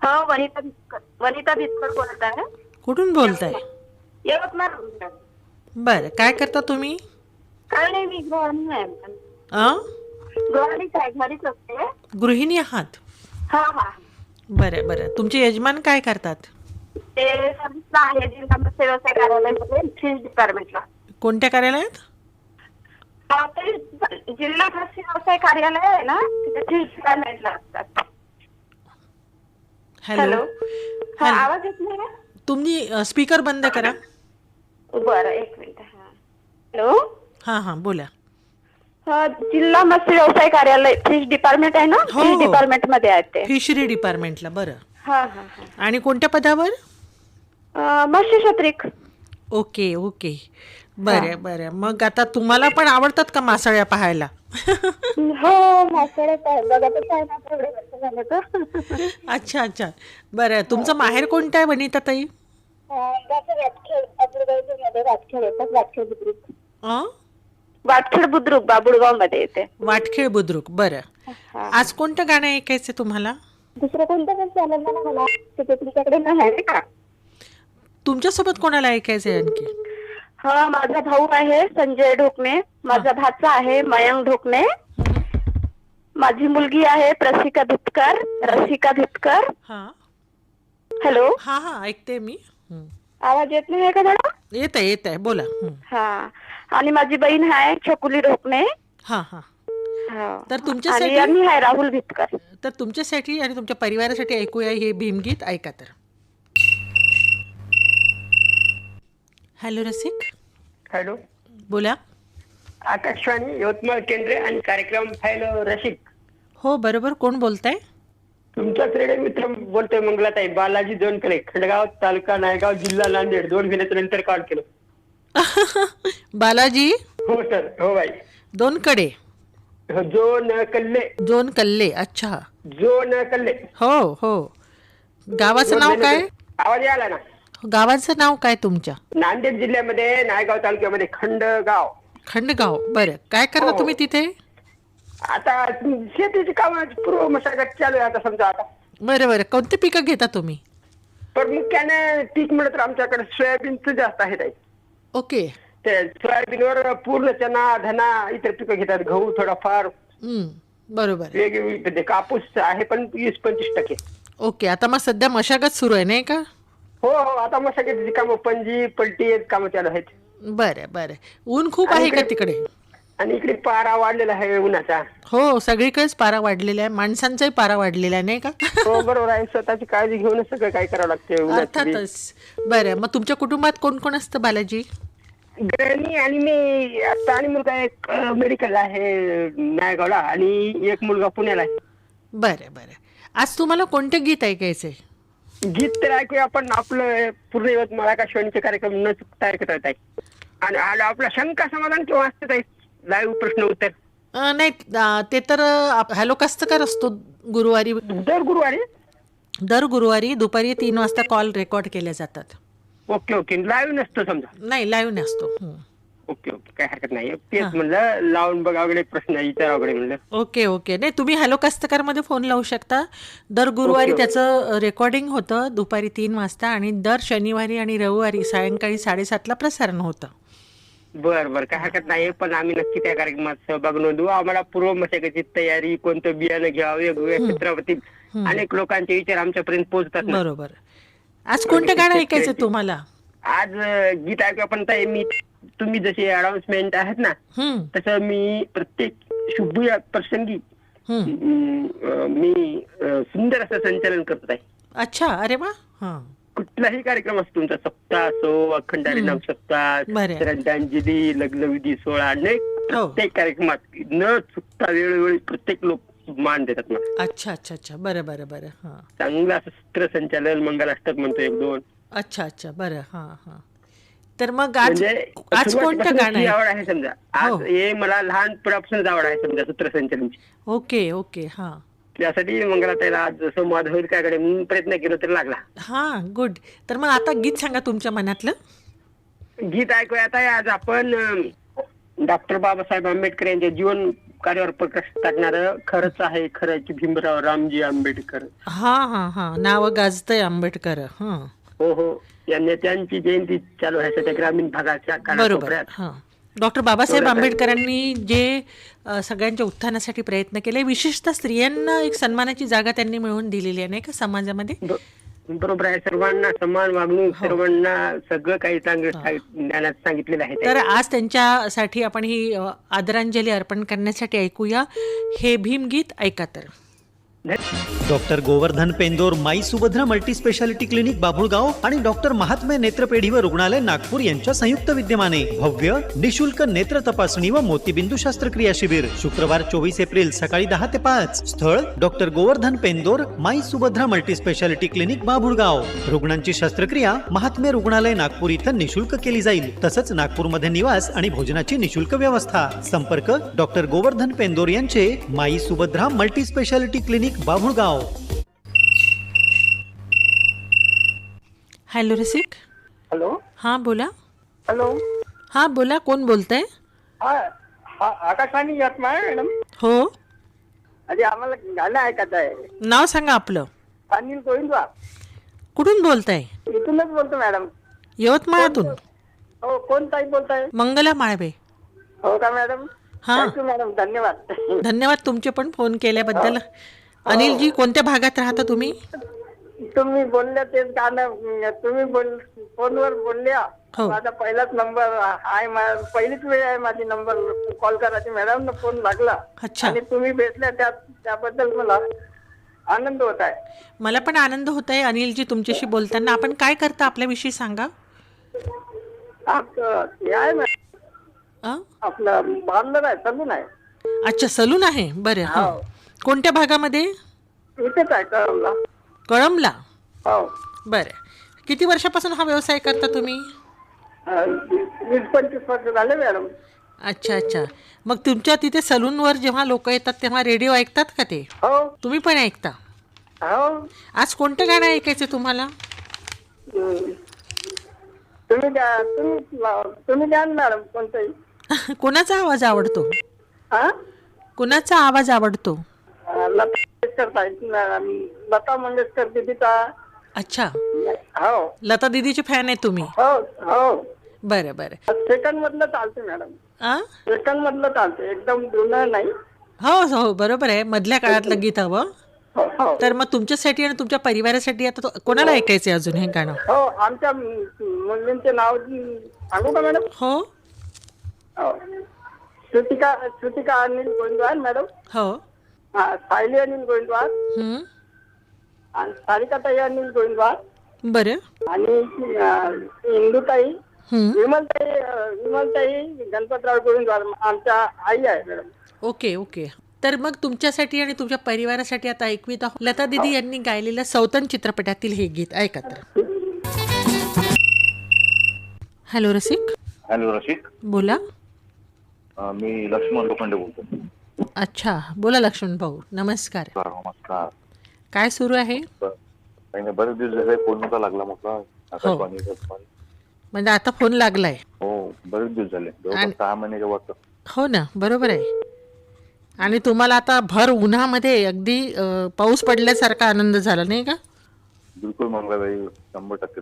हो, वनिता भितकर बोलत आहे. कुठून बोलताय? यवतमाळ. बरं, काय करता तुम्ही? काय नाही, मी गृहिणी आहे. अ गृहिणीच आहे, घरीच असते. गृहिणी आहात? हा हा. बरं बरं. तुमचे यजमान काय करतात? ते सर्विसला आहे, जिल्हा मत्स्य व्यवसाय कार्यालयामध्ये फिश डिपार्टमेंटला. कोणत्या कार्यालयात? ते जिल्हा मत्स्य व्यवसाय कार्यालय आहे ना, तिथे फिश डिपार्टमेंटला असतात. हॅलो. हा, हॅलो. आवाज येत नाही का? तुम्ही स्पीकर बंद करा. बरं, एक मिनिट. हा. हॅलो. हां हां, बोला. जिल्हा मत्स्य व्यवसाय कार्यालय फिश डिपार्टमेंट आहे ना, हो, फिश हो. डिपार्टमेंट मध्ये आहे ते. फिशरी डिपार्टमेंटला. बरं. हा हा हा. आणि कोणत्या पदावर? मत्स्य क्षत्रिक. Okay okay. बरं बरं. मग आता तुम्हाला पण आवडतात का मासळ्या पाहायला? हो, मासळच आहे, बघतच आहे ना, थोडे वर्ष झाले तर. अच्छा अच्छा. बरं, तुमचं माहेर कोणतं आहे वनिता ताई? वाटखेड येतात, वाटखेड बुद्रुक. अ वाटखेड बुद्रुक बाबुळगाव मध्ये येते. वाटखेळ बुद्रुक. बरं. हा. आज कोणतं गाणं ऐकायचं तुम्हाला? दुसरं कोणतं पण चालेल ना मला, ते तुमच्याकडे नाही आहे का? तुमच्यासोबत कोणाला ऐकायचं आहे आणखी? हा, माझा भाऊ आहे संजय ढोकणे, माझा भाचा आहे मयंक ढोकणे, माझी मुलगी आहे रसिका भितकर. हां हॅलो. हां हां, ऐकते मी. आवाज येत नाही का थोडा? येत आहे, बोला. हा. आणि माझी बहीण आहे छकुली ढोकणे. हां हां. हा. तर आणि तुमच्यासाठी आम्ही आहे राहुल भितकर. आणि तुमच्या परिवारासाठी ऐकूया हे भीमगीत. ऐका तर. हॅलो रसिक, हॅलो. बोला. आकाशवाणी यवतमाळ केंद्र आणि कार्यक्रम हॅलो रसिक. हो बरोबर. कोण बोलताय? तुमचाच रेडिओ मित्र बोलतोय मंगलाताई. बालाजी दोनकडे, खंडगाव, तालुका नायगाव, जिल्हा नांदेड. 2 महिन्यानंतर कॉल केलं. बालाजी हो सर. हो बाई. दोनकडे, जो न कल्ले. जोन कल्ले. अच्छा. जो न कल्ले. हो हो. गावाचं 2 नाव काय? महिन्यानंतर आवाज आला ना? गावाचं नाव काय तुमच्या? नांदेड जिल्ह्यामध्ये नायगाव तालुक्यामध्ये खंडगाव. खंडगाव. बरं, काय करता हो. तुम्ही तिथे? आता शेतीची कामं पूर्व मशागत चालू आहे आता समजा. आता बरं बरं. कोणते पिकं घेता तुम्ही? प्रामुख्याने पीक म्हणलं तर आमच्याकडे सोयाबीनचं जास्त आहे ताई. ओके. ते सोयाबीनवर पूर्ण चना, धना, इतर पिकं घेतात. गहू थोडाफार, बरोबर. वेगवेगळी म्हणजे कापूस आहे पण 20-25%. ओके. आता मग सध्या मशागत सुरू आहे नाही का? हो हो. आता मशागतीची कामं, पणजी पलटी कामं चालू आहेत. बरं बरं. ऊन खूप आणि आहे का इकडे- तिकडे? आणि इकडे पारा वाढलेला आहे उन्हाचा. हो, सगळीकडेच पारा वाढलेला आहे. माणसांचाही पारा वाढलेला आहे नाही का? हो बरोबर आहे. स्वतःची काळजी घेऊनच सगळं काय करावं लागते उन्हाची. अर्थातच. बरं, मग तुमच्या कुटुंबात कोण कोण असतं बालाजी? गृहिणी आणि मी आता, आणि मुलगा एक मेडिकल आहे नायगावला, आणि एक मुलगा पुण्याला आहे. बरं बरं. आज तुम्हाला कोणते गीत ऐकायचंय? गीत तर ऐकूया आपण. आपलं पूर्ण यवतमाळ आकाशवाणीचे कार्यक्रम न चुकता ऐकत आहे. आणि आपला शंका समाधान किंवा असते लाईव्ह प्रश्न उत्तर. नाही, ते तर हॅलो कस्तकार असतो गुरुवारी. दर गुरुवारी दुपारी 3 वाजता कॉल रेकॉर्ड केले जातात. Okay okay. लाईव्ह नसतो समजा? नाही, लाईव्ह नसतो. ओके ओके, काय हरकत नाही. तेच म्हणलं लावून बघा वगैरे, प्रश्न विचारा वगैरे म्हणलं. Okay okay. नाही, तुम्ही हॅलो कस्तकार मध्ये फोन लावू शकता. दर गुरुवारी ओके. त्याचं रेकॉर्डिंग होतं दुपारी 3 वाजता, आणि दर शनिवारी आणि रविवारी सायंकाळी 7:30ला प्रसारण होतं. बर बर, काय हरकत नाही. पण आम्ही नक्की त्या कार्यक्रमात सहभाग नोंदवू. आम्हाला पूर्व मशागतीची तयारी, कोणतं बियाणं घ्यावं, वेगवेगळ्या क्षेत्रावरती अनेक लोकांचे विचार आमच्यापर्यंत पोहोचतात ना. बरोबर. आज कोणतं गाणं ऐकायचं तुम्हाला? आज गीत ऐकू आपण ताई. मी तुम्ही जसे अनाउन्समेंट आहेत ना, तसं मी प्रत्येक शुभ प्रसंगी मी सुंदर असं संचालन करत आहे. अच्छा. अरे वा. हा. कुठलाही कार्यक्रम असतो तुमचा, सप्ताह असो, अखंड हरिनाम सप्ताह, श्रद्धांजली, लग्नविधी सोहळा, अनेक प्रत्येक कार्यक्रमात न चुकता वेळोवेळी प्रत्येक लोक मान देतात मला. अच्छा अच्छा अच्छा. बरं बरं बरं. हा. चांगलं असं सूत्रसंचालन, मंगलाष्टक म्हणतो 1-2. अच्छा अच्छा. बरं. हा हा. तर मग आज कोणतं गाणं आवड आहे समजा. आज हे मला लहानपणापासूनच आवड आहे समजा सूत्रसंचालनची. Okay okay. हा. त्यासाठी मंगलाताईला आज संवाद होईल त्याकडे म्हणून प्रयत्न केला तर लागला. हा, गुड. तर मग आता गीत सांगा तुमच्या मनातलं. गीत ऐकूया आता. आज आपण डॉक्टर बाबासाहेब आंबेडकर यांच्या जीवन लोकांवर प्रकाश टाकणारं खरंच आहे खरं की भीमराव रामजी आंबेडकर. हा हा हा, नाव गाजतंय आंबेडकर. हा, हो हो, या नेत्यांची जयंती चालू आहे सध्या ग्रामीण भागाच्या बरोबर. कानाकोपऱ्यात. हा, डॉक्टर बाबासाहेब एवढं काय. आंबेडकरांनी जे सगळ्यांच्या उत्थानासाठी प्रयत्न केले, विशेषतः स्त्रियांना एक सन्मानाची जागा त्यांनी मिळवून दिलेली आहे नाही का समाजामध्ये. बरोबर आहे, सर्वांना समान वागणूक, सर्वांना सगळं काही चांगलं ज्ञानात सांगितलेलं आहे. तर आज त्यांच्यासाठी आपण ही आदरांजली अर्पण करण्यासाठी ऐकूया हे भीमगीत. ऐका तर. डॉक्टर गोवर्धन पेंदोर माई Subhadra multi speciality clinic Babhulgaon आणि डॉक्टर महात्मे नेत्रपेढी व रुग्णालय नागपूर यांच्या संयुक्त विद्यमाने भव्य निशुल्क नेत्र तपासणी व मोतीबिंदू शस्त्रक्रिया शिबिर शुक्रवार 24 एप्रिल सकाळी 10 ते 5. स्थळ डॉक्टर गोवर्धन पेंदोर माई Subhadra multi speciality clinic Babhulgaon. रुग्णांची शस्त्रक्रिया महात्मे रुग्णालय नागपूर इथं निशुल्क केली जाईल. तसंच नागपूरमध्ये निवास आणि भोजनाची निशुल्क व्यवस्था. संपर्क डॉक्टर गोवर्धन पेंदोर यांचे माई Subhadra multi speciality clinic Babhulgaon. Hello रसिक. हॅलो. हा बोला. हॅलो. हा बोला, कोण बोलतंय? आकाशवाणी यवतमाळ मॅडम. हो, अरे आम्हाला गाणं ऐकायचं आहे. नाव सांगा आपलं. अनिल गोविंदवा. कुठून बोलताय? इथूनच बोलतो मॅडम. यवतमाळातून. हो, कोण ताई बोलताय? मंगला माळवे. हो का मॅडम. हा, मॅडम धन्यवाद. धन्यवाद तुमचे पण फोन केल्याबद्दल. अनिलजी, कोणत्या भागात राहता तुम्ही? तुम्ही बोलल्या तेच गाणं तुम्ही फोनवर बोलल्या. हो. माझा पहिलाच नंबर आहे, पहिलीच वेळ आहे माझी नंबर कॉल करायची. मॅडम न फोन लागला अच्छा. आणि तुम्ही भेटल्या त्याबद्दल मला आनंद होत आहे. मला पण आनंद होत आहे अनिलजी तुमच्याशी बोलताना. आपण काय करता, आपल्याविषयी सांगा. आहे अ? आपलं पार्लर आहे, सलून आहे. अच्छा, सलून आहे. बरं. हा, कोणत्या भागामध्ये? इथेच आहे कळमला. कळमला. हो. बरं. किती वर्षापासून हा व्यवसाय करता तुम्ही? 20-25 वर्ष झाले मॅडम. अच्छा अच्छा. मग तुमच्या तिथे सलूनवर जेव्हा लोक येतात तेव्हा रेडिओ ऐकतात का ते? हो. तुम्ही पण ऐकता? हो. आज कोणतं गाणं ऐकायचं तुम्हाला? तुम्ही द्या मॅडम कोणतंही. कोणाचा आवाज आवडतो? हा, कोणाचा आवाज आवडतो? लता मंगेशकर दीदीचा. अच्छा, हो. लता दीदीचे फॅन आहे तुम्ही? हो हो. बरं बरं. सेकंड मधलं चालते मॅडम. सेकंड मधलं चालते, एकदम जुनं नाही. हो हो, बरोबर आहे. मधल्या काळातलं गीत हवं. हो. तर मग तुमच्यासाठी आणि तुमच्या परिवारासाठी आता कोणाला ऐकायचंय अजून हे गाणं? हो, आमच्या मुलींचे नाव सांगू का मॅडम? हो. श्रुतिका अनिल गोविंदवार मॅडम. हो. सायली अनिल गोविंदवार आणि सारिकाताई अनिल गोविंदवार. बरं. आणि इंदुताई, विमलताई गणपतराव गोविंदवार आमच्या आई आहे मॅडम. Okay okay. तर मग तुमच्यासाठी आणि तुमच्या परिवारासाठी आता ऐकवीत आहोत लता दीदी यांनी गायलेलं सौतन चित्रपटातील हे गीत. ऐका तर. हॅलो रसिक. हॅलो रसिक. बोला. मी लक्ष्मण लोखंडे बोलतो. अच्छा, बोला लक्ष्मण भाऊ. नमस्कार. नमस्कार. काय सुरू आहे? बरेच दिवस झाले फोन नव्हता लागला म्हटलं. म्हणजे आता फोन लागलाय? हो, बरेच दिवस झाले, 6 महिन्याच्या वर. हो ना, बरोबर आहे. आणि तुम्हाला आता भर उन्हामध्ये अगदी पाऊस पडल्यासारखा आनंद झाला नाही का? बिलकुल मंगळाबाई, 100%.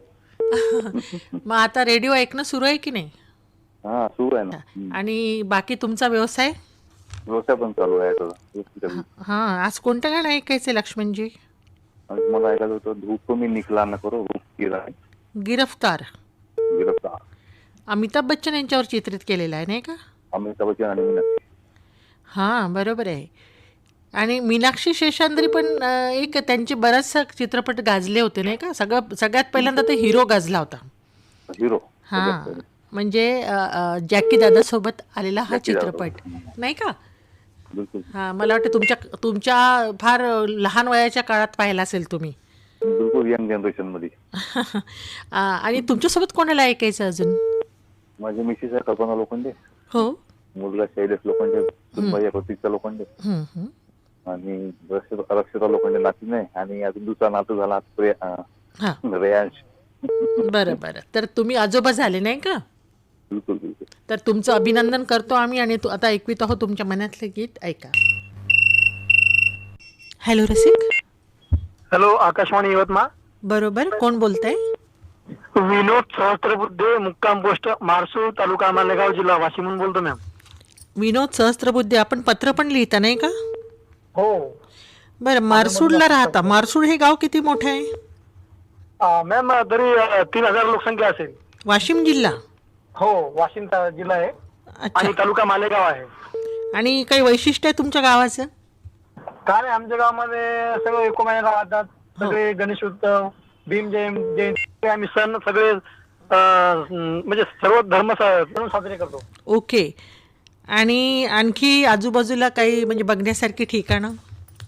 मग आता रेडिओ ऐकणं सुरू आहे की नाही? हा, सुरू आहे ना. आणि बाकी तुमचा व्यवसाय? व्यवसाय पण चालू आहे. हा, आज कोणतं गाणं ऐकायचंय लक्ष्मणजी? मला ऐकायचं होतं, धूप मी निकला न करो रूप गिरफ्तार. गिरफ्तार. गिरफ्तार अमिताभ बच्चन यांच्यावर चित्रित केलेला आहे नाही का? अमिताभ बच्चन आणि मीनाक्षी. हां, बरोबर आहे. आणि मीनाक्षी शेषाद्री पण एक त्यांचे बरेचसे चित्रपट गाजले होते नाही का? सगळ्यात पहिल्यांदा ते हिरो गाजला होता. हिरो. हां, म्हणजे जॅकी दादासोबत आलेला हा चित्रपट नाही का? हां, मला वाटतं तुमच्या फार लहान वयाच्या काळात पाहिला असेल तुम्ही. बिलकुल यंग जनरेशन मध्ये. आणि तुमच्यासोबत कोणाला ऐकायचं अजून? माझी मिसेस आहे कल्पना लोखंडे. हो. मुलगा शैलेश लोखंडे, सुनबाई प्रतीक्षा लोखंडे आणि रक्षिता लोखंडे नाती नाही. आणि अजून दुसरा नातू झाला रेयांश. बरं बरं. तर तुम्ही आजोबा झाले नाही का? बिलकुल बिलकुल. तर तुमचं अभिनंदन करतो आम्ही आणि आता ऐकवित आहोत तुमच्या मनातले गीत. ऐका. हॅलो रसिक. हॅलो, आकाशवाणी यवतमाळ. बरोबर, कोण बोलतंय? विनोद सहस्त्रबुद्धे, मुक्काम पोस्ट मारसूळ, तालुका मालेगाव, जिल्हा वाशिमहून बोलतो मॅम. विनोद सहस्त्रबुद्धे. आपण पत्र पण लिहिता नाही का? हो बरं, मारसूडला राहता. मारसूड हे गाव किती मोठं आहे? मॅम तरी 3,000 लोकसंख्या असेल. वाशिम जिल्हा? हो, वाशिम जिल्हा आहे अच्छा. आणि तालुका मालेगाव आहे. आणि काही वैशिष्ट्य आहे तुमच्या गावाचं? काय नाही, आमच्या गावामध्ये सगळं एकोम्याने राहतात. सगळे गणेश उत्सव, भीम जयंती, आम्ही सण सगळे म्हणजे सर्व धर्म सण साजरे करतो. ओके. आणि आणखी आजूबाजूला काही म्हणजे बघण्यासारखी ठिकाणं?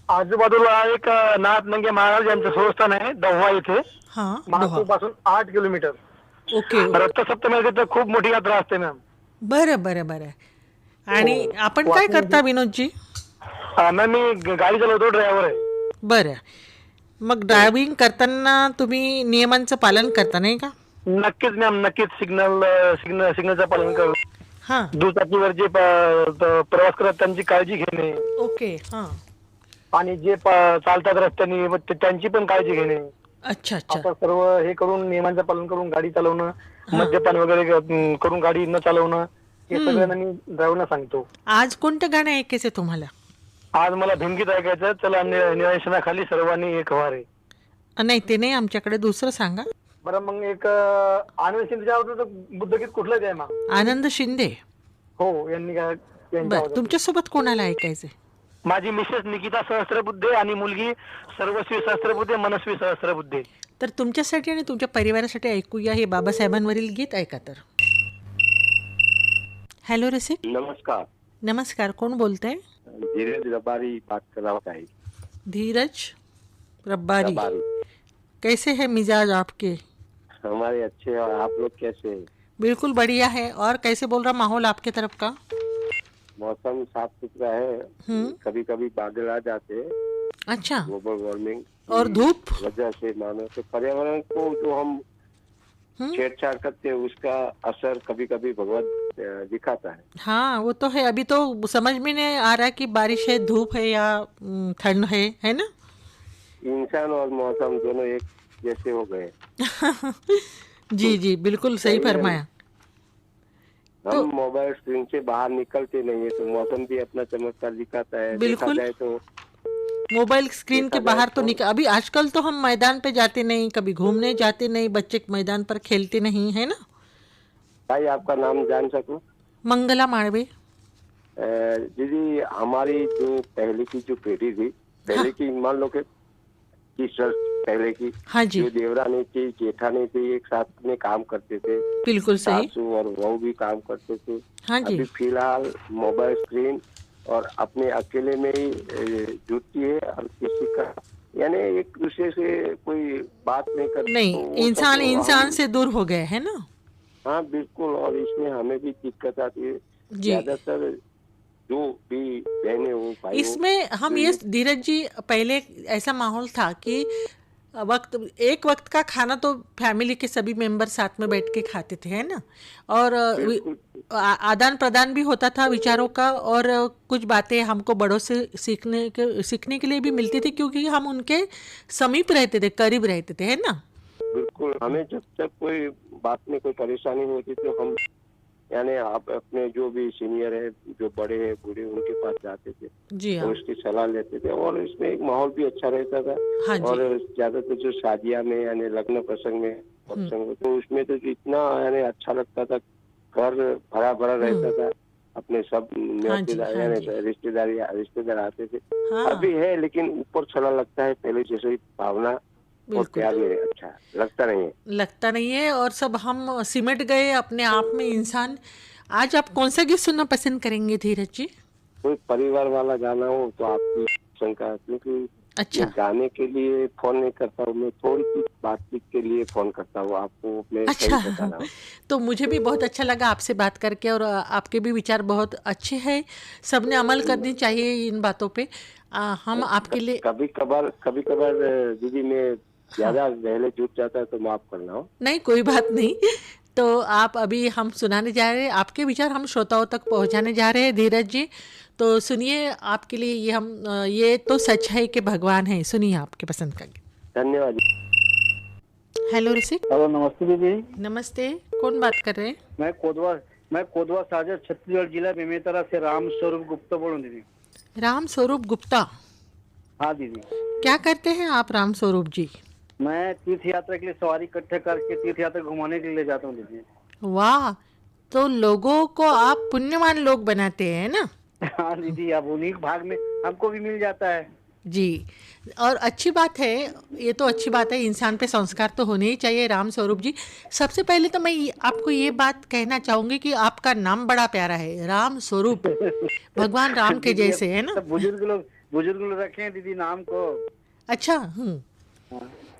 आजूबाजूला एक नाथनंगे महाराज यांचं संस्थान आहे दव्हा इथे, हां. मारसूळ पासून 8 किलोमीटर. ओके. रथसप्तमी तिथे खूप मोठी यात्रा असते मॅम. बरं बरं बरं. आणि आपण काय करता विनोदजी? मॅम मी गाडी चालवतो, ड्रायव्हर आहे. बरं. मग ड्रायव्हिंग करताना तुम्ही नियमांचं पालन करता नाही का? नक्कीच मॅम, नक्कीच. सिग्नलचं पालन करू. हां. दुचाकीवर जे प्रवास करतात त्यांची काळजी घेणे, ओके. हां. आणि जे चालतात रस्त्याने त्यांची पण काळजी घेणे. अच्छा अच्छा. आपण सर्व हे करून नियमांचं पालन करून गाडी चालवणं, मद्यपान वगैरे करून गाडी न चालवणं, हे सगळ्यांना मी ड्रायव्हरना सांगतो. आज कोणतं गाणं ऐकायचं तुम्हाला? आज मला भिमगीत ऐकायचं. चला निवेशनाखाली सर्वांनी एक वारे. नाही, ते नाही, आमच्याकडे दुसरं सांगा. बरं, मग एक आनंद शिंदेच्या आवडतं बुद्धगीत कुठलं आहे मग? आनंद शिंदे. हो, यांनी बरं, तुमच्यासोबत कोणाला ऐकायचंय? माझी मिसेस निकिता सहस्त्रबुद्धे आणि मुलगी सर्वस्वी सहस्त्रबुद्धे, मनस्वी सहस्त्रबुद्धे. तर तुमच्यासाठी आणि तुमच्या परिवारासाठी ऐकूया हे बाबासाहेबांवरील गीत. ऐका तर. हॅलो रसिक. नमस्कार. नमस्कार, कोण बोलतंय? धीरज रबारी बात कर रहा हूं. धीरज रब्बारी. कैसे है मिजाज आपके? हमारे अच्छे, और आप लोग कैसे हैं? बिल्कुल बढ़िया है. और कैसे बोल रहा माहौल आपके तरफ का? मौसम साफ सुथरा है. कभी कभी बादल आ जाते हैं. अच्छा. ग्लोबल वार्मिंग और धूप वजह से मानो तो पर्यावरण को जो हम छेड़छाड़ करते हैं उसका असर कभी कभी भगवान दिखाता है. हाँ, वो तो है. अभी तो समझ में नहीं आ रहा कि बारिश है, धूप है या ठंड है ना? इंसान और मौसम दोनों एक जैसे हो गए. जी जी, बिल्कुल सही फरमाया. हम मोबाइल स्क्रीन से बाहर निकलते नहीं है तो मौसम भी अपना चमत्कार दिखाता है. बिल्कुल. देखा जाए तो मोबाइल स्क्रीन के बाहर तो निकल, अभी आजकल तो हम मैदान पे जाते नहीं, कभी घूमने जाते नहीं, बच्चे मैदान पर खेलते नहीं, है ना? भाई, आपका नाम जान सकूं? मंगला माळवे. दीदी, हमारी जो पहले की जो पीढ़ी थी, पहले की मान लो कि 30 वर्ष पहले की, हाँ जी, जो देवरानी थी, जेठानी थी, एक साथ में काम करते थे. बिल्कुल सही. सासू और बहू भी काम करते थे. हाँ जी. अभी फिलहाल मोबाइल स्क्रीन और अपने अकेले में ही जुटती है और किसी का यानी एक दूसरे से कोई बात नहीं करते. नहीं, तो इंसान सब इंसान से दूर हो गए, है ना? हाँ बिल्कुल. और इसमें हमें भी दिक्कत आती है. जी. ज्यादातर जो भी बहने हो, भाई हो, इसमें हम ये धीरज जी, पहले ऐसा माहौल था कि एक वक्त का खाना तो फैमिली के सभी मेंबर साथ में बैठ के खाते थे, है ना? और आदान प्रदान भी होता था विचारों का, और कुछ बातें हमको बड़ों से सीखने के लिए भी मिलती थी, क्योंकि हम उनके समीप रहते थे, करीब रहते थे, है ना? बिल्कुल. हमें जब तक कोई बात में कोई परेशानी होती तो हम यानी आप अपने जो भी सीनियर है, जो बड़े हैं, बूढ़े, उनके पास जाते थे. जी हाँ. तो उसकी सलाह लेते थे और इसमें एक माहौल भी अच्छा रहता था. हाँ जी. और ज्यादातर जो शादियां में यानी लग्न प्रसंग में तो उसमें तो इतना यानी अच्छा लगता था. घर भरा भरा रहता था. अपने सब रिश्तेदार आते थे. हाँ. अभी है लेकिन ऊपर छला लगता है. पहले जैसे भावना और प्यार में अच्छा लगता नहीं है. और सब हम सिमट गए अपने आप में इंसान. आज आप कौन सा गीत सुनना पसंद करेंगे धीरज जी? कोई परिवार वाला गाना हो तो आपकी शंका, क्योंकि अच्छा, गाने के लिए फोन नहीं करता हूँ मैं, थोड़ी सी बातचीत के लिए फोन करता हूँ आपको. अच्छा. तो मुझे भी बहुत अच्छा लगा आपसे बात करके, और आपके भी विचार बहुत अच्छे हैं. सबने अमल करनी चाहिए इन बातों पे. हम आपके लिए कभी कभार दीदी में ज्यादा पहले जुट जाता है तो माफ करना हो. नहीं, कोई बात नहीं. तो आप अभी हम सुनाने जा रहे हैं, आपके विचार हम श्रोताओं तक पहुंचाने जा रहे हैं धीरज जी। तो सुनिए, आपके लिए ये तो सच है कि भगवान है, सुनिए आपके पसंद का गीत। धन्यवाद। हेलो ऋषिक। हेलो, नमस्ते दीदी। नमस्ते, कौन बात कर रहे हैं? मैं कोदवा सागर छत्तीसगढ़ जिला बेमेतरा से राम स्वरूप गुप्ता बोल रहा हूँ दीदी। राम स्वरूप गुप्ता। हाँ दीदी। क्या करते हैं आप राम स्वरूप जी? मैं तीर्थ यात्रा के लिए सवारी इकट्ठे करके तीर्थ यात्रा घुमाने के लिए जाता हूँ दीदी। वाह, तो लोगों को आप पुण्यवान लोग बनाते हैं ना? हाँ दीदी, अब उन्हीं के भाग में हमको भी मिल जाता है जी। और अच्छी बात है, ये तो अच्छी बात है, इंसान पे संस्कार तो होने ही चाहिए। राम स्वरूप जी, सबसे पहले तो मैं आपको ये बात कहना चाहूंगी कि आपका नाम बड़ा प्यारा है, राम स्वरूप, भगवान राम के जैसे, है ना? बुजुर्ग लोग रखे हैं दीदी नाम को। अच्छा।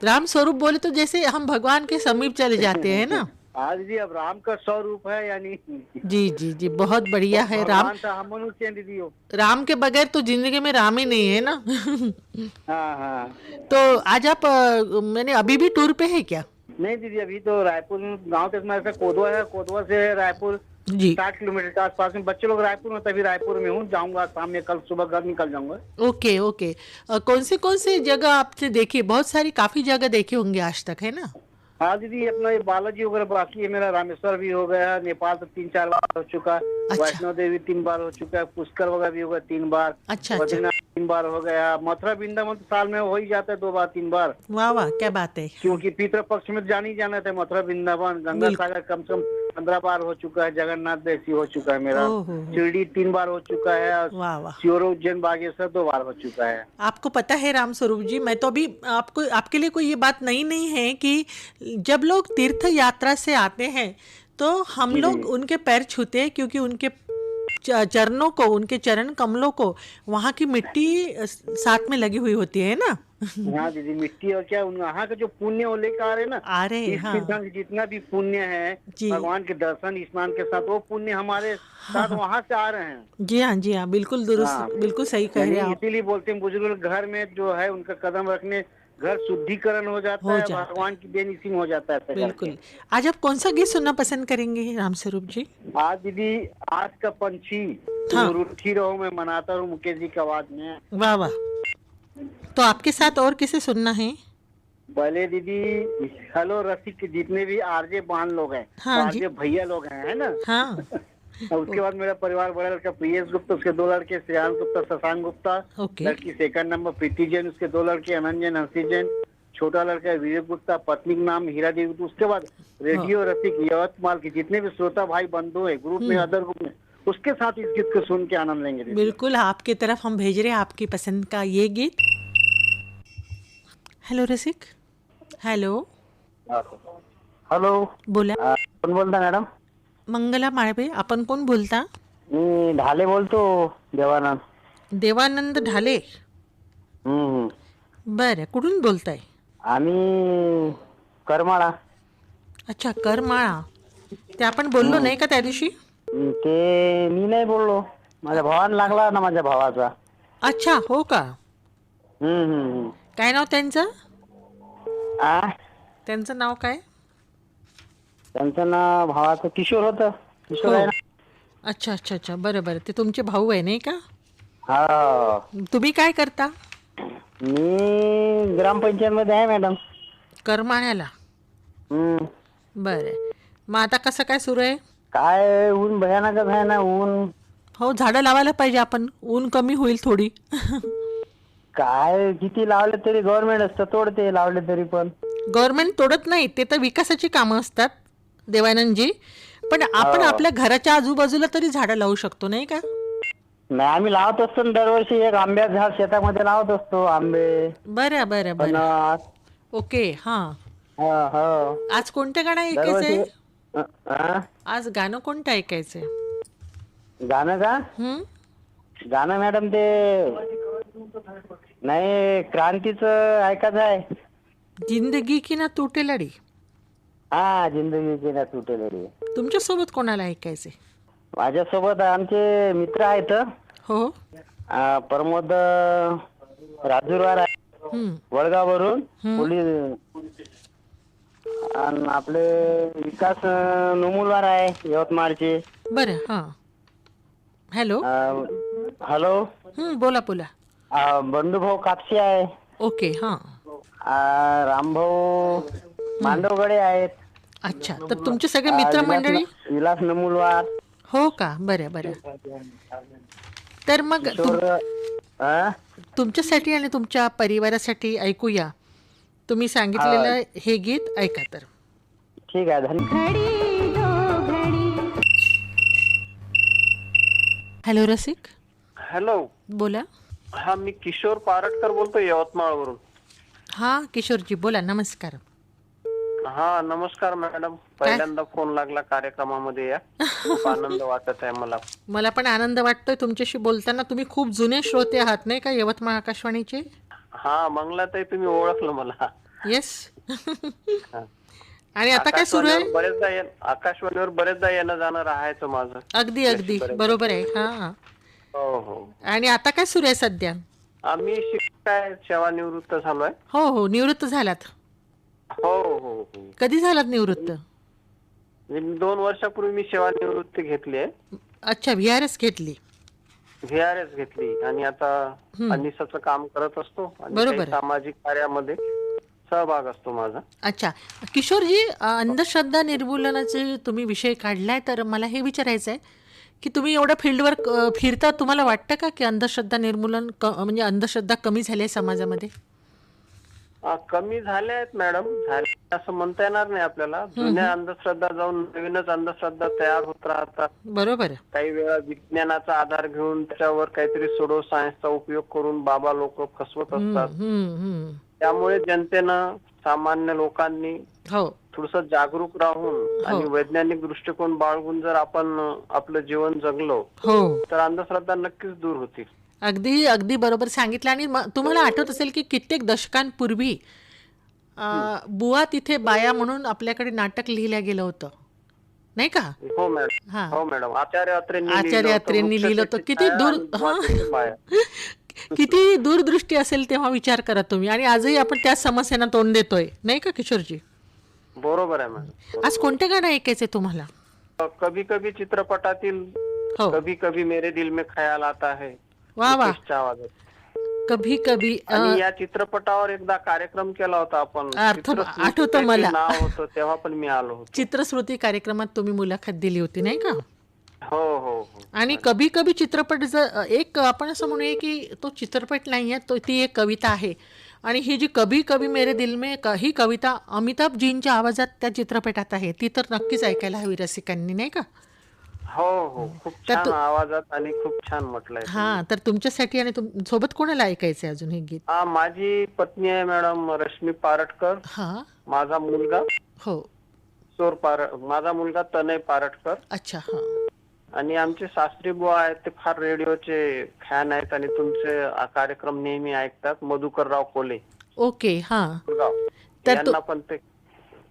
राम स्वरूप बोले तो जैसे हम भगवान के समीप चले जाते हैं ना। आज जी, अब राम का स्वरूप है यानी। जी जी जी, बहुत बढ़िया है। राम हम मनुष्य हैं दीदी हो। राम के बगैर तो जिंदगी में राम ही नहीं है ना। हाँ हाँ। तो आज आप मैंने अभी भी टूर पे है क्या? नहीं दीदी, अभी तो रायपुर गांव के से कोदवा है, कोदवा से रायपुर जी 60 किलोमीटर के आसपास में। बच्चे लोग रायपुर में, तभी रायपुर में हूँ। जाऊंगा शाम में, कल सुबह घर निकल जाऊंगा। Okay okay. कौन से जगह आपने देखी? बहुत सारी, काफी जगह देखी होंगी आज तक, है ना? हाँ दीदी, अपना ये बालाजी वगैरह बाकी है मेरा। रामेश्वर भी हो गया, नेपाल तो 3-4 बार हो चुका। अच्छा। वैष्णो देवी 3 बार हो चुका है, पुष्कर वगैरह भी हो गया 3 बार। अच्छा अच्छा। बद्रीनाथ 3 बार हो गया। मथुरा वृंदावन तो साल में हो ही जाता है 2 बार 3 बार, वाह वाह, क्या बात है। क्योंकि पितृ पक्ष में जान ही जाना था। मथुरा वृंदावन, गंगा सागर कम से कम 15 बार हो चुका है। जगन्नाथ ऐसी हो चुका है मेरा। ओहो। शिरडी 3 बार हो चुका है। वाह वाह। सियोर, उज्जैन, बागेश्वर 2 बार हो चुका है। आपको पता है राम स्वरूप जी, मैं तो अभी आपके लिए कोई ये बात नहीं है कि जब लोग तीर्थ यात्रा से आते हैं तो हम लोग उनके पैर छूते हैं, क्योंकि उनके चरणों को, उनके चरण कमलों को वहाँ की मिट्टी साथ में लगी हुई होती है ना। हाँ दीदी, मिट्टी और क्या वहाँ का जो पुण्य वो लेकर आ रहे ना, आ रहे। हाँ। जितना भी पुण्य है भगवान के दर्शन स्नान के साथ, वो पुण्य हमारे साथ वहाँ से आ रहे हैं। जी हाँ जी हाँ, बिल्कुल दुरुस्त, बिल्कुल सही कह रहे हैं आप। इसीलिए बोलते हैं बुजुर्ग लोग, घर में जो है उनका कदम रखने घर शुद्धिकरण हो जाता है, भगवान की देन इसी में हो जाता है। बिल्कुल। आज आप कौन सा गीत सुनना पसंद करेंगे राम स्वरूप जी? आज दीदी, आज का पंछी तुम रूठी रहो मैं मनाता हूँ, मुकेश जी की आवाज में। वाह वाह। तो आपके साथ और किसे सुनना है? पहले दीदी, हेलो रसिक के जितने भी आरजे बान लोग हैं, आरजे भैया लोग हैं, है ना? हाँ। उसके बाद मेरा परिवार, बड़ा लड़का प्रियेश गुप्ता, उसके 2 लड़के श्रेयांश गुप्ता, शशांक गुप्ता, लड़की 2nd नंबर प्रीति जैन, उसके 2 लड़के अनंत जैन, हंसी जैन, छोटा लड़का विवेक गुप्ता, पत्नी का नाम हीरा देवी। उसके बाद रेडियो रसिक यवतमाल के जितने भी श्रोता भाई बंधु है, ग्रुप में, अदर ग्रुप में, उसके साथ इस गीत को सुन के आनंद लेंगे। बिल्कुल, आपकी तरफ हम भेज रहे हैं आपकी पसंद का ये गीत। हेलो रसिक। हेलो हॅलो, बोला। कोण बोलता मॅडम? मंगला माळवे. आपण कोण बोलता? मी ढाले बोलतो, देवानंद. देवानंद ढाले. बरं, कुठून बोलताय? आम्ही करमाळा. अच्छा, करमाळा. ते आपण बोललो नाही का त्या दिवशी? ते मी नाही बोललो, माझ्या भावाला लागला ना, माझ्या भावाचा. अच्छा, हो का? काय नाव त्यांचं? त्यांचं नाव काय? त्यांचं नाव भावाचं किशोर होतं. किशोर आहे ना. अच्छा अच्छा अच्छा, बरं बरं. ते तुमचे भाऊ आहे नाही का? हा. तुम्ही काय करता? मी ग्रामपंचायत मध्ये आहे मॅडम. करमाळ्याला. बरं. मग आता कसं काय सुरू आहे? काय ऊन भयानकच आहे ना, ऊन. हो, झाडं लावायला पाहिजे आपण, ऊन कमी होईल थोडी. काय किती लावले तरी गव्हर्नमेंट असतं तोडते, लावले तरी पण. गव्हर्नमेंट तोडत नाही, ते तर विकासाची कामं असतात देवानंदजी. पण आपण आपल्या घराच्या आजूबाजूला तरी झाडं लावू शकतो नाही का? नाही, आम्ही लावत असतो ना दरवर्षी. एक आंब्याचं झाड शेतामध्ये लावत असतो, आंबे. बरं बरं बरं. ओके. हा. आज कोणतं गाणं ऐकायचंय? आज गाणं कोणतं ऐकायचंय? गाणं का? गाणं मॅडम ते नाही, क्रांतीचं ऐकायचं आहे. जिंदगी की ना तुटे लडी. हा, जिंदगी की ना तुटे लडी. तुमच्या सोबत कोणाला ऐकायचंय? माझ्यासोबत आमचे मित्र आहेत. हो. प्रमोद राजूरवार आहे, वडगाववरून. पोलीस आणि आपले विकास नमुलवार आहे यवतमाळचे. बरं. हां. हॅलो. हॅलो. बोला बोला. बंधुभाऊ कापसे आहे. ओके. हां. रामभाऊ मांडवगडे आहेत. अच्छा, तर तुमचे सगळे मित्रमंडळी. विलास नमुलवार. हो का? बरं बरं. तर मग तुमच्यासाठी आणि तुमच्या परिवारासाठी ऐकूया तुम्ही सांगितलेलं हे गीत. ऐका तर. ठीक आहे. हॅलो रसिक. हॅलो. बोला. हा, मी किशोर पारटकर बोलतो यवतमाळवरून. हा किशोरजी बोला. नमस्कार. हा नमस्कार मॅडम, पहिल्यांदा फोन लागला कार्यक्रमामध्ये. या खूप आनंद वाटत आहे मला. मला पण आनंद वाटतोय तुमच्याशी बोलताना. तुम्ही खूप जुने श्रोते आहात नाही का यवतमाळ आकाशवाणीचे? हा, मंगलाताई तुम्ही ओळखलं मला. येस. आणि आता काय सुरू आहे? बरेचदा आकाशवाणीवर बरेचदा येणं जाणं राहायचं माझं. अगदी अगदी बरोबर आहे. हा. हो हो. आणि आता काय सुरू आहे सध्या? आम्ही शिक्षक सेवानिवृत्त झालोय. हो हो. निवृत्त झालात? हो हो हो. कधी झालात निवृत्त? 2 वर्षापूर्वी मी सेवानिवृत्ती घेतली आहे. अच्छा, VRS घेतली? VRS घेतली आणि आता अनिसाचं काम करत असतो आणि काही सामाजिक कार्यामध्ये सहभाग असतो माझा. अच्छा किशोरजी, अंधश्रद्धा निर्मूलनाचे तुम्ही विषय काढलाय, तर मला हे विचारायचं आहे की तुम्ही एवढ्या फील्डवर फिरता, तुम्हाला वाटतं का की अंधश्रद्धा निर्मूलन म्हणजे अंधश्रद्धा कमी झाली आहे समाजामध्ये? कमी झाल्या आहेत मॅडम, झाले असं म्हणता येणार नाही आपल्याला. जुन्या अंधश्रद्धा जाऊन नवीनच अंधश्रद्धा तयार होत राहतात. बरोबर. काही वेळा विज्ञानाचा आधार घेऊन त्याच्यावर काहीतरी सोडो सायन्सचा उपयोग करून बाबा लोक फसवत असतात. त्यामुळे जनतेनं, सामान्य लोकांनी थोडस जागरूक राहून आणि वैज्ञानिक दृष्टिकोन बाळगून जर आपण आपलं जीवन जगलो तर अंधश्रद्धा नक्कीच दूर होतील. अगदी अगदी बरोबर सांगितलं. आणि तुम्हाला आठवत असेल की कित्येक दशकांपूर्वी बुवा तिथे बाया म्हणून आपल्याकडे नाटक लिहिलं गेलं होतं नाही का? हो मॅडम. हो मॅडम. आचार्य अत्रेंनी लिहिलं होतं. किती दूरदृष्टी असेल तेव्हा विचार करा तुम्ही. आणि आजही आपण त्या समस्यांना तोंड देतोय नाही का किशोरजी? बरोबर आहे मॅडम. आज कोणते गाणं ऐकायचे तुम्हाला? कभी कभी चित्रपटातील कभी कभी मेरे दिल में ख्याल आता है. वा वा. कभी कभी. या चित्रपटावर एकदा कार्यक्रम केला होता आपण. आठवतं मला. नाव होतं तेव्हा पण मी आलो होतो. चित्रश्रुती कार्यक्रमात तुम्ही मुलाखत दिली होती नाही का? हो हो. आणि कभी कभी चित्रपट एक आपण असं म्हणूया की तो चित्रपट नाहीये, तो ती एक कविता आहे. आणि ही जी कभी कभी मेरे दिल में ही कविता अमिताभजींच्या आवाजात त्या चित्रपटात आहे. ती तर नक्कीच ऐकायला हवी रसिकांनी नाही का? हो हो. खूप छान आवाजात आणि खूप छान म्हटलंय. हा, तर तुमच्यासाठी आणि सोबत कोणाला ऐकायचंय अजून हे गीत? माझी पत्नी आहे मॅडम रश्मी पारटकर. हा. माझा मुलगा माझा मुलगा तनय पारटकर. अच्छा. हा. आणि आमचे सासरी बुवा आहेत, ते फार रेडिओचे फॅन आहेत आणि तुमचे कार्यक्रम नेहमी ऐकतात. मधुकरराव कोले. ओके. हा. त्यांना पण ते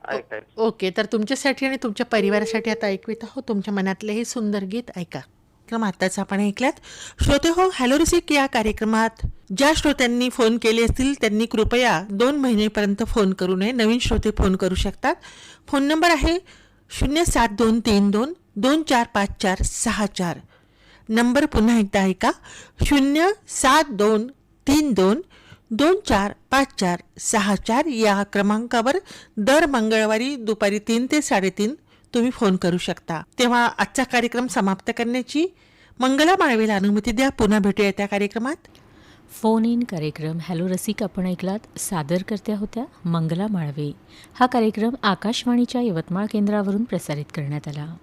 ऐकायचं. ओके, तर तुमच्यासाठी आणि तुमच्या परिवारासाठी आता ऐकवित आहोत तुमच्या मनातले हे सुंदर गीत. ऐका. आताच आपण ऐकल्यात श्रोते हो हॅलो रसिक या कार्यक्रमात ज्या श्रोत्यांनी फोन केले असतील त्यांनी कृपया 2 महिनेपर्यंत फोन करू नये. नवीन श्रोते फोन करू शकतात. फोन नंबर आहे 07232245464. नंबर पुन्हा एकदा ऐका 07232245464 या क्रमांकावर दर मंगळवारी दुपारी 3 ते 3:30 तुम्ही फोन करू शकता. तेव्हा आजचा कार्यक्रम समाप्त करण्याची मंगला माळवेला अनुमती द्या. पुन्हा भेटूया त्या कार्यक्रमात. फोन इन कार्यक्रम हॅलो रसिक आपण ऐकलात. सादरकर्त्या होत्या मंगला माळवे. हा कार्यक्रम आकाशवाणीच्या यवतमाळ केंद्रावरून प्रसारित करण्यात आला.